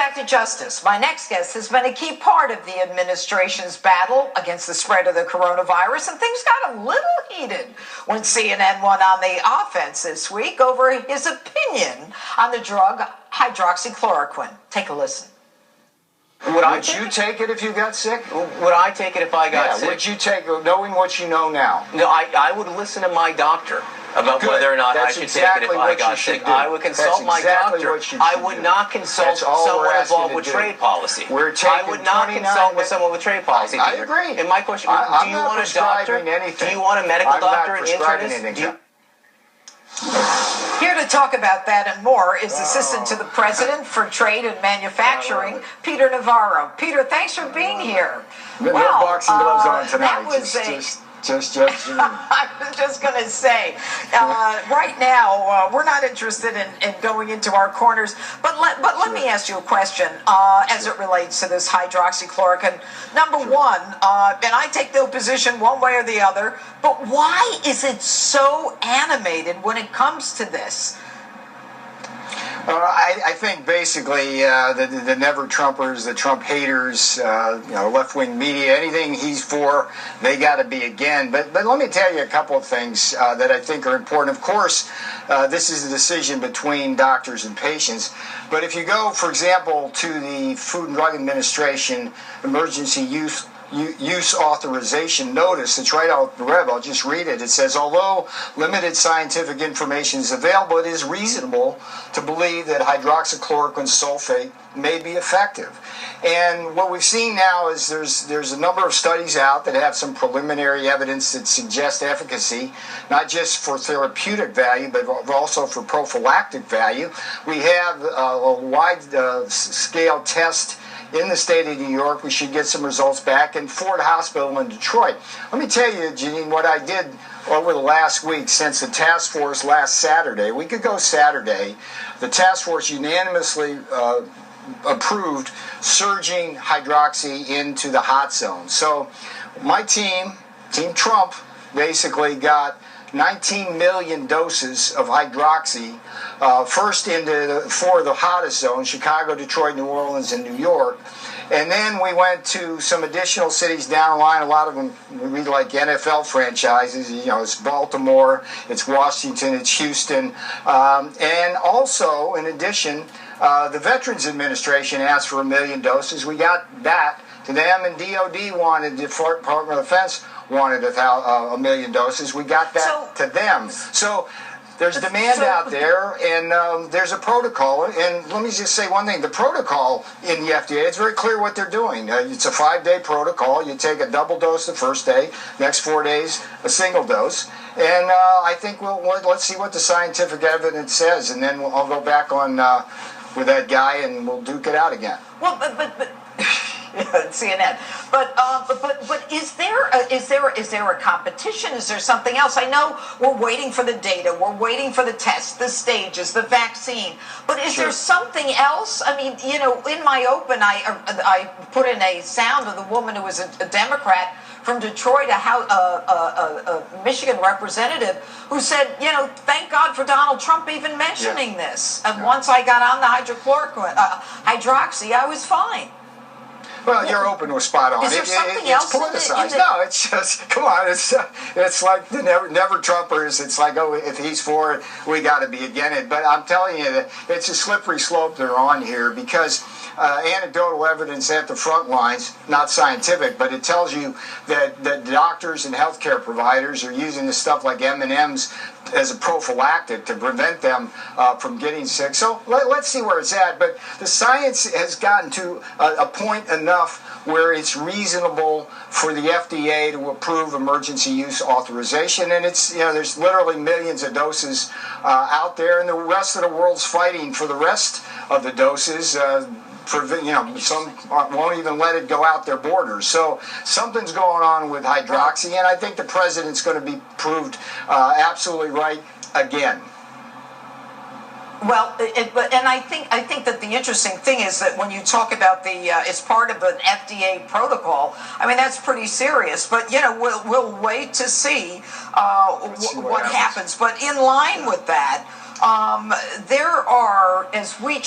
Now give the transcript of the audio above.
back to justice. My next guest has been a key part of the administration's battle against the spread of the coronavirus, and things got a little heated when CNN went on the offense this week over his opinion on the drug hydroxychloroquine. Take a listen. Would you take it if you got sick? Would I take it if I got sick? Would you take it, knowing what you know now? No, I would listen to my doctor about whether or not I should take it if I got sick. I would consult my doctor. I would not consult someone involved with trade policy. I would not consult with someone with trade policy. I agree. And my question is, do you want a doctor? Do you want a medical doctor, an internist? Here to talk about that and more is Assistant to the President for Trade and Manufacturing, Peter Navarro. Peter, thanks for being here. No boxing gloves on tonight. That was just I was just going to say, right now, we're not interested in going into our corners, but let me ask you a question as it relates to this hydroxychloroquine. Number one, and I take no position one way or the other, but why is it so animated when it comes to this? I think basically the never-Trumpers, the Trump haters, left-wing media, anything he's for, they got to be again. But let me tell you a couple of things that I think are important. Of course, this is a decision between doctors and patients. But if you go, for example, to the Food and Drug Administration emergency use authorization notice, it's right out the web, I'll just read it. It says, although limited scientific information is available, it is reasonable to believe that hydroxychloroquine sulfate may be effective. And what we've seen now is there's a number of studies out that have some preliminary evidence that suggest efficacy, not just for therapeutic value, but also for prophylactic value. We have a wide-scale test in the state of New York. We should get some results back in Ford Hospital in Detroit. Let me tell you, Jeanine, what I did over the last week since the task force last Saturday, a week ago Saturday, the task force unanimously approved surging hydroxy into the hot zone. So my team, Team Trump, basically got 19 million doses of hydroxy, first into four of the hottest zones, Chicago, Detroit, New Orleans, and New York. And then we went to some additional cities down the line. A lot of them we like NFL franchises. It's Baltimore, it's Washington, it's Houston. And also, in addition, the Veterans Administration asked for 1 million doses. We got that to them, and DOD wanted, the Department of Defense wanted 1 million doses. We got that to them. So there's demand out there, and there's a protocol. And let me just say one thing. The protocol in the FDA, it's very clear what they're doing. It's a 5-day protocol. You take a double dose the first day, next 4 days, a single dose. And I think let's see what the scientific evidence says, and then I'll go back on with that guy, and we'll duke it out again. Well, but CNN. But is there a competition? Is there something else? I know we're waiting for the data, we're waiting for the tests, the stages, the vaccine. But is there something else? I mean, in my open, I put in a sound of the woman who was a Democrat from Detroit, a Michigan representative, who said, thank God for Donald Trump even mentioning this. And once I got on the hydroxy, I was fine. Well, your open was spot on. Is there something else? It's politicized. No, it's just, come on. It's like the never-Trumpers. It's like, if he's for it, we got to be against it. But I'm telling you, it's a slippery slope they're on here, because anecdotal evidence at the front lines, not scientific, but it tells you that doctors and healthcare providers are using this stuff like M&Ms as a prophylactic to prevent them from getting sick. So let's see where it's at. But the science has gotten to a point enough where it's reasonable for the FDA to approve emergency use authorization. And it's, there's literally millions of doses out there, and the rest of the world's fighting for the rest of the doses. Some won't even let it go out their borders. So something's going on with hydroxy, and I think the president's going to be proved absolutely right again. Well, and I think that the interesting thing is that when you talk about it's part of an FDA protocol. I mean, that's pretty serious. But we'll wait to see what happens. But in line with that, there are, as we